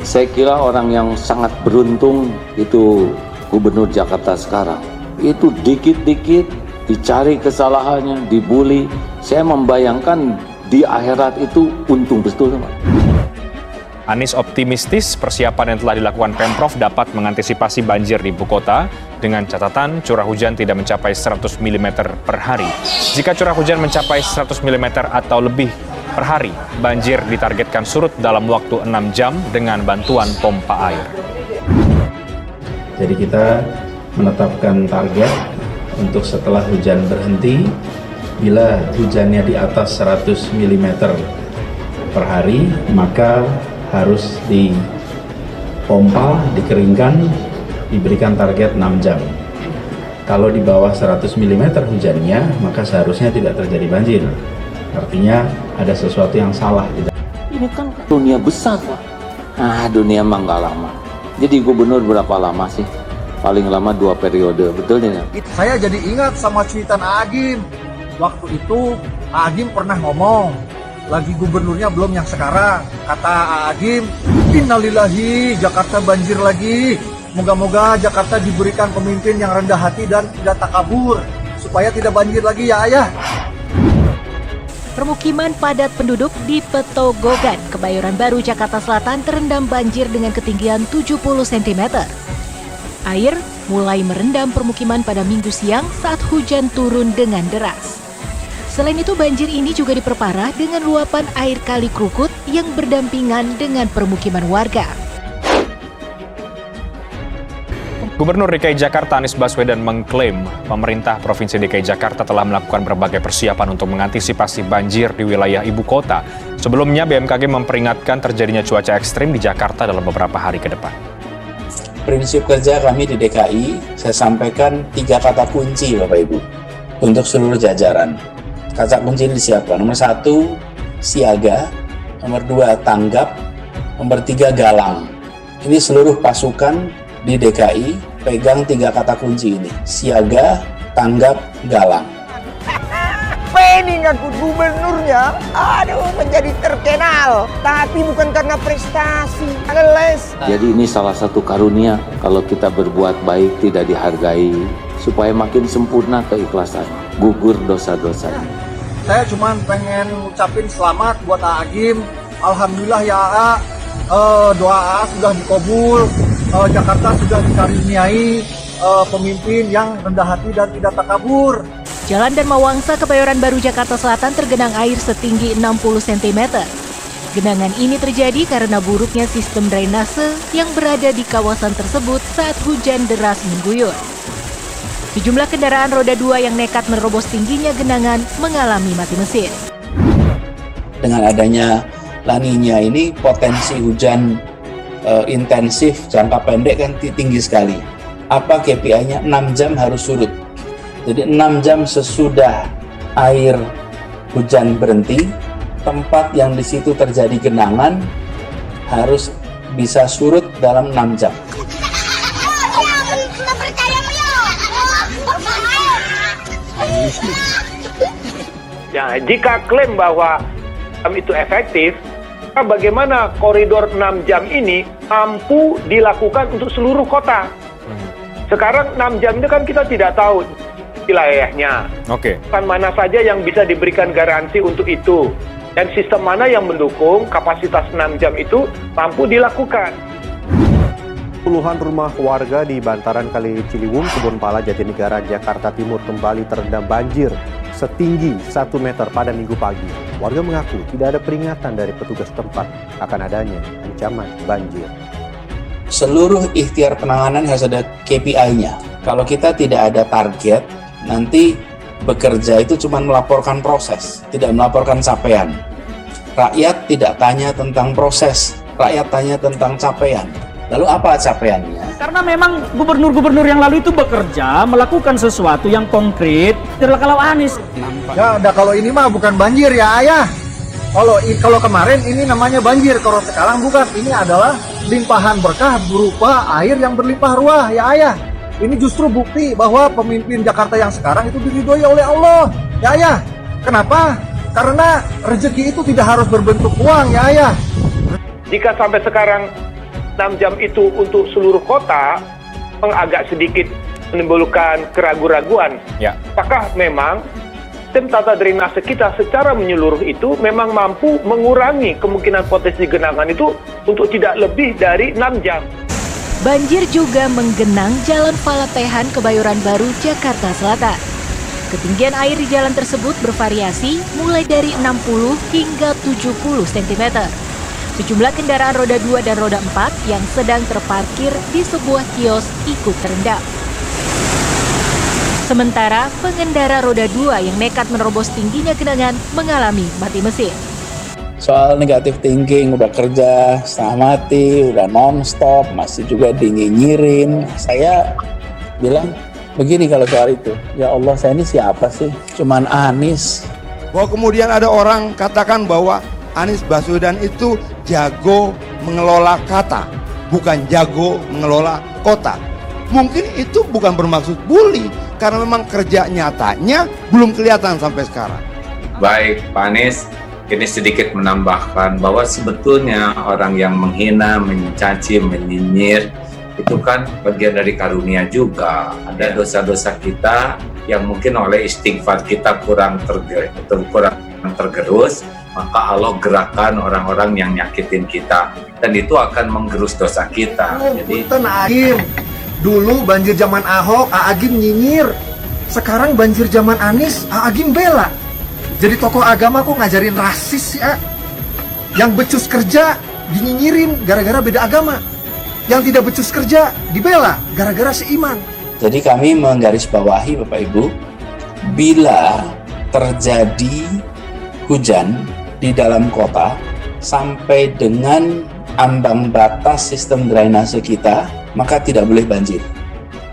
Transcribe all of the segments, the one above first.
Saya kira orang yang sangat beruntung itu Gubernur Jakarta sekarang. Itu dikit-dikit dicari kesalahannya, dibully. Saya membayangkan di akhirat itu untung betul. Anies optimistis persiapan yang telah dilakukan Pemprov dapat mengantisipasi banjir di ibu kota dengan catatan curah hujan tidak mencapai 100 mm per hari. Jika curah hujan mencapai 100 mm atau lebih per hari, banjir ditargetkan surut dalam waktu 6 jam dengan bantuan pompa air. Jadi kita menetapkan target untuk setelah hujan berhenti, bila hujannya di atas 100 mm per hari, maka harus dipompa, dikeringkan, diberikan target 6 jam. Kalau di bawah 100 mm hujannya, maka seharusnya tidak terjadi banjir. Artinya ada sesuatu yang salah. Ini kan dunia besar, Pak. Nah, dunia mah nggak lama. Jadi gubernur berapa lama sih? Paling lama 2 periode, betul ya? Saya jadi ingat sama cuitan Agim. Waktu itu Agim pernah ngomong, lagi gubernurnya belum yang sekarang. Kata Agim, innalillahi, Jakarta banjir lagi. Moga-moga Jakarta diberikan pemimpin yang rendah hati dan tidak takabur, supaya tidak banjir lagi ya ayah. Permukiman padat penduduk di Petogogan, Kebayoran Baru, Jakarta Selatan terendam banjir dengan ketinggian 70 cm. Air mulai merendam permukiman pada Minggu siang saat hujan turun dengan deras. Selain itu, banjir ini juga diperparah dengan luapan air Kali Krukut yang berdampingan dengan permukiman warga. Gubernur DKI Jakarta Anies Baswedan mengklaim pemerintah Provinsi DKI Jakarta telah melakukan berbagai persiapan untuk mengantisipasi banjir di wilayah ibu kota. Sebelumnya, BMKG memperingatkan terjadinya cuaca ekstrim di Jakarta dalam beberapa hari ke depan. Prinsip kerja kami di DKI, saya sampaikan 3 kata kunci Bapak Ibu untuk seluruh jajaran. Kata kunci ini disiapkan. Nomor 1, siaga. Nomor 2, tanggap. Nomor 3, galang. Ini seluruh pasukan di DKI pegang 3 kata kunci ini. Siaga, tanggap, galang. Pengen aku gubernurnya, menjadi terkenal. Tapi bukan karena prestasi, les. Jadi ini salah satu karunia kalau kita berbuat baik tidak dihargai, supaya makin sempurna keikhlasan, gugur dosa-dosanya. Saya cuma pengen ngucapin selamat buat Agim. Alhamdulillah ya doa sudah dikabul. Jakarta sudah dikaruniai pemimpin yang rendah hati dan tidak takabur. Jalan Dharma Wangsa, Kebayoran Baru, Jakarta Selatan tergenang air setinggi 60 cm. Genangan ini terjadi karena buruknya sistem drainase yang berada di kawasan tersebut saat hujan deras mengguyur. Sejumlah kendaraan roda 2 yang nekat menerobos tingginya genangan mengalami mati mesin. Dengan adanya La Niña ini, potensi hujan intensif jangka pendek kan tinggi sekali. Apa KPI-nya? 6 jam harus surut. Jadi 6 jam sesudah air hujan berhenti, tempat yang di situ terjadi genangan harus bisa surut dalam 6 jam. Ya, jika klaim bahwa itu efektif, bagaimana koridor 6 jam ini mampu dilakukan untuk seluruh kota? Sekarang 6 jam itu kan kita tidak tahu wilayahnya. Kan mana saja yang bisa diberikan garansi untuk itu. Dan sistem mana yang mendukung kapasitas 6 jam itu mampu dilakukan. Puluhan rumah warga di bantaran Kali Ciliwung, Kebonpala, Jatinegara, Jakarta Timur kembali terendam banjir setinggi 1 meter pada Minggu pagi. Warga mengaku tidak ada peringatan dari petugas tempat akan adanya ancaman banjir. Seluruh ikhtiar penanganan harus ada KPI-nya. Kalau kita tidak ada target, nanti bekerja itu cuma melaporkan proses, tidak melaporkan capaian. Rakyat tidak tanya tentang proses, rakyat tanya tentang capaian. Lalu apa capaiannya? Karena memang gubernur-gubernur yang lalu itu bekerja, melakukan sesuatu yang konkret. Kalau Anies. Ya, kalau ini mah bukan banjir ya ayah. Kalau kemarin ini namanya banjir, kalau sekarang bukan. Ini adalah limpahan berkah berupa air yang berlimpah ruah ya ayah. Ini justru bukti bahwa pemimpin Jakarta yang sekarang itu diridhoi oleh Allah ya ayah. Kenapa? Karena rezeki itu tidak harus berbentuk uang ya ayah. Jika sampai sekarang 6 jam itu untuk seluruh kota memang agak sedikit menimbulkan keraguan-raguan. Ya. Apakah memang sistem tata drainase kita secara menyeluruh itu memang mampu mengurangi kemungkinan potensi genangan itu untuk tidak lebih dari 6 jam. Banjir juga menggenang Jalan Palatehan, Kebayoran Baru, Jakarta Selatan. Ketinggian air di jalan tersebut bervariasi mulai dari 60 hingga 70 cm. Sejumlah kendaraan roda 2 dan roda 4 yang sedang terparkir di sebuah kios ikut terendam. Sementara pengendara roda 2 yang nekat menerobos tingginya genangan mengalami mati mesin. Soal negatif thinking, udah kerja setengah mati, udah non-stop, masih juga dinyinyirin. Saya bilang begini kalau soal itu, ya Allah, saya ini siapa sih? Cuman Anies. Bahwa kemudian ada orang katakan bahwa Anies Baswedan itu jago mengelola kata, bukan jago mengelola kota. Mungkin itu bukan bermaksud bully, karena memang kerja nyatanya belum kelihatan sampai sekarang. Baik, Pak Anies, ini sedikit menambahkan bahwa sebetulnya orang yang menghina, mencaci, menyinyir, itu kan bagian dari karunia juga. Ada dosa-dosa kita yang mungkin oleh istighfar kita kurang tergerus, maka Allah gerakan orang-orang yang nyakitin kita, dan itu akan menggerus dosa kita. Jadi Agim, dulu banjir zaman Ahok, Agim nyinyir. Sekarang banjir zaman Anies, Agim bela. Jadi tokoh agama kok ngajarin rasis ya? Yang becus kerja dinyinyirin gara-gara beda agama. Yang tidak becus kerja dibela gara-gara seiman. Jadi kami menggarisbawahi Bapak Ibu, bila terjadi hujan di dalam kota sampai dengan ambang batas sistem drainase kita, maka tidak boleh banjir.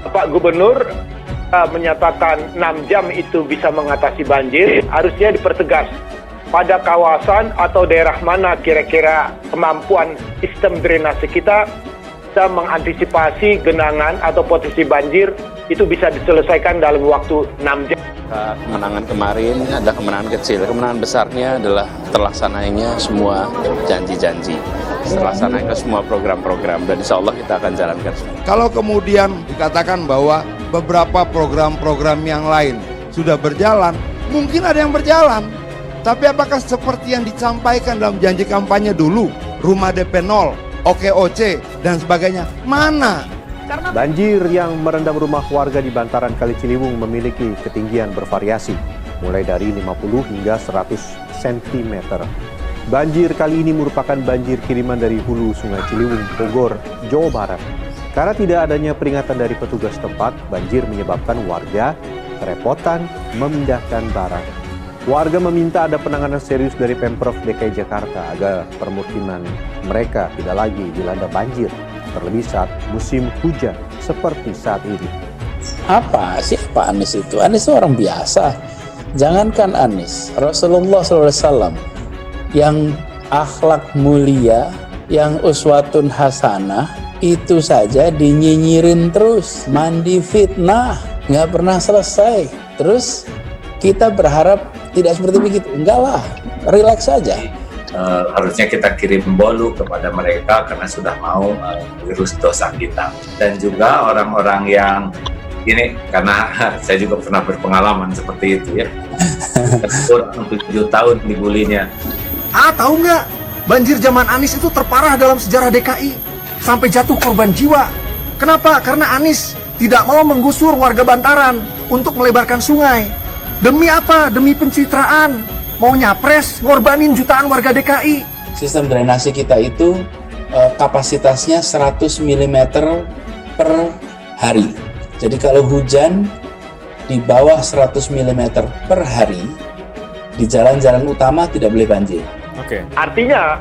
Pak Gubernur menyatakan 6 jam itu bisa mengatasi banjir, harusnya dipertegas pada kawasan atau daerah mana kira-kira kemampuan sistem drainase kita bisa mengantisipasi genangan atau potensi banjir itu bisa diselesaikan dalam waktu 6 jam. Kemenangan kemarin ada kemenangan kecil, kemenangan besarnya adalah terlaksananya semua janji-janji, terlaksananya semua program-program, dan insya Allah kita akan jalankan. Kalau kemudian dikatakan bahwa beberapa program-program yang lain sudah berjalan, mungkin ada yang berjalan, tapi apakah seperti yang disampaikan dalam janji kampanye dulu, rumah DP 0, OKOC, dan sebagainya, mana? Banjir yang merendam rumah warga di bantaran Kali Ciliwung memiliki ketinggian bervariasi, mulai dari 50 hingga 100 cm. Banjir kali ini merupakan banjir kiriman dari hulu Sungai Ciliwung, Bogor, Jawa Barat. Karena tidak adanya peringatan dari petugas tempat, banjir menyebabkan warga kerepotan memindahkan barang. Warga meminta ada penanganan serius dari Pemprov DKI Jakarta agar permukiman mereka tidak lagi dilanda banjir, terlebih saat musim hujan seperti saat ini. Apa sih Pak Anies itu? Anies itu orang biasa. Jangankan Anies, Rasulullah SAW yang akhlak mulia, yang uswatun hasanah, itu saja dinyinyirin terus, mandi fitnah, nggak pernah selesai. Terus kita berharap tidak seperti begitu. Enggak lah, relax saja. Harusnya kita kirim bolu kepada mereka karena sudah mau menggerus dosa kita. Dan juga orang-orang yang ini, karena saya juga pernah berpengalaman seperti itu ya. Kurang 7 tahun dibulinya. Tahu nggak? Banjir zaman Anies itu terparah dalam sejarah DKI. Sampai jatuh korban jiwa. Kenapa? Karena Anies tidak mau menggusur warga bantaran untuk melebarkan sungai. Demi apa? Demi pencitraan. Mau nyapres, ngorbanin jutaan warga DKI. Sistem drainase kita itu kapasitasnya 100 mm per hari. Jadi kalau hujan di bawah 100 mm per hari, di jalan-jalan utama tidak boleh banjir. Oke. Artinya,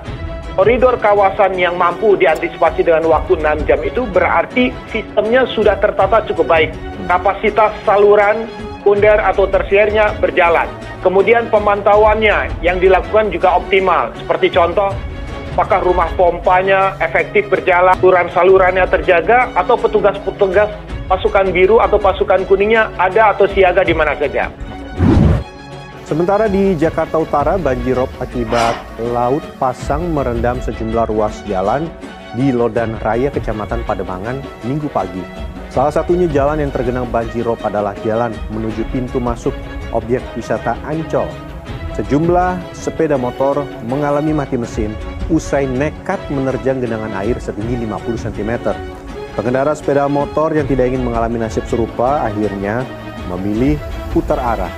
koridor kawasan yang mampu diantisipasi dengan waktu 6 jam itu berarti sistemnya sudah tertata cukup baik. Kapasitas saluran sekunder atau tersiernya berjalan. Kemudian pemantauannya yang dilakukan juga optimal. Seperti contoh, apakah rumah pompanya efektif berjalan, saluran-salurannya terjaga, atau petugas-petugas pasukan biru atau pasukan kuningnya ada atau siaga di mana saja. Sementara di Jakarta Utara, banjirop akibat laut pasang merendam sejumlah ruas jalan di Lodan Raya, Kecamatan Pademangan, Minggu pagi. Salah satunya jalan yang tergenang banjirop adalah jalan menuju pintu masuk objek wisata Ancol. Sejumlah sepeda motor mengalami mati mesin usai nekat menerjang genangan air setinggi 50 cm. Pengendara sepeda motor yang tidak ingin mengalami nasib serupa akhirnya memilih putar arah.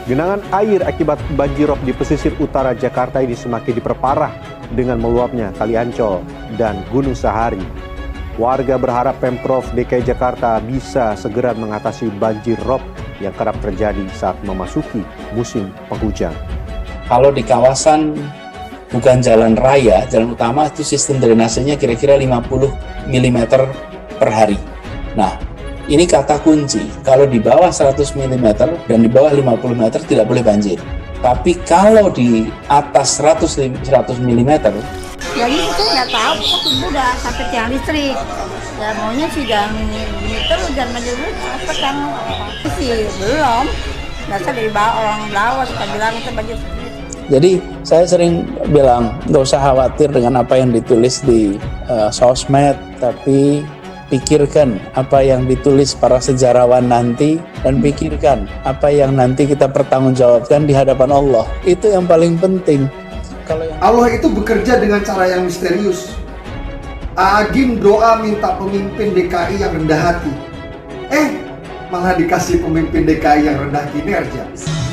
Genangan air akibat banjirop di pesisir utara Jakarta ini semakin diperparah dengan meluapnya Kali Ancol dan Gunung Sahari. Warga berharap Pemprov DKI Jakarta bisa segera mengatasi banjirop yang kerap terjadi saat memasuki musim penghujan. Kalau di kawasan bukan jalan raya, jalan utama itu sistem drainasenya kira-kira 50 mm per hari. Nah, ini kata kunci, kalau di bawah 100 mm dan di bawah 50 meter tidak boleh banjir. Tapi kalau di atas 100 mm, jadi itu nggak tahu, kok ibu udah sampai tiang listrik. Ya maunya sidang meter dan menurut apa kan sih belum. Biasa dari orang Lawas kita bilang itu banjir. jadi saya sering bilang nggak usah khawatir dengan apa yang ditulis di sosmed, tapi pikirkan apa yang ditulis para sejarawan nanti dan pikirkan apa yang nanti kita pertanggungjawabkan di hadapan Allah. Itu yang paling penting. Allah itu bekerja dengan cara yang misterius. Agim doa minta pemimpin DKI yang rendah hati. Malah dikasih pemimpin DKI yang rendah kinerja.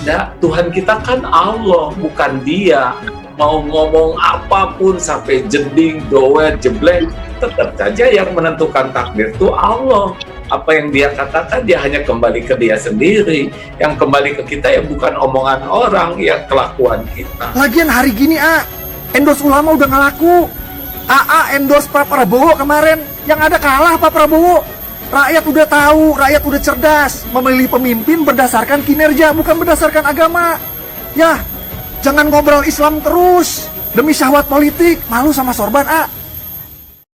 Nah, Tuhan kita kan Allah, bukan Dia. Mau ngomong apapun sampai jeding, doer, jeblek, tetap saja yang menentukan takdir itu Allah. Apa yang Dia katakan, Dia hanya kembali ke Dia sendiri. Yang kembali ke kita ya bukan omongan orang, ya kelakuan kita. Lagian hari gini endorse ulama udah nggak laku. Endorse Pak Prabowo kemarin, yang ada kalah Pak Prabowo. Rakyat udah tahu, rakyat udah cerdas. Memilih pemimpin berdasarkan kinerja, bukan berdasarkan agama. Ya, jangan ngobrol Islam terus demi syahwat politik. Malu sama sorban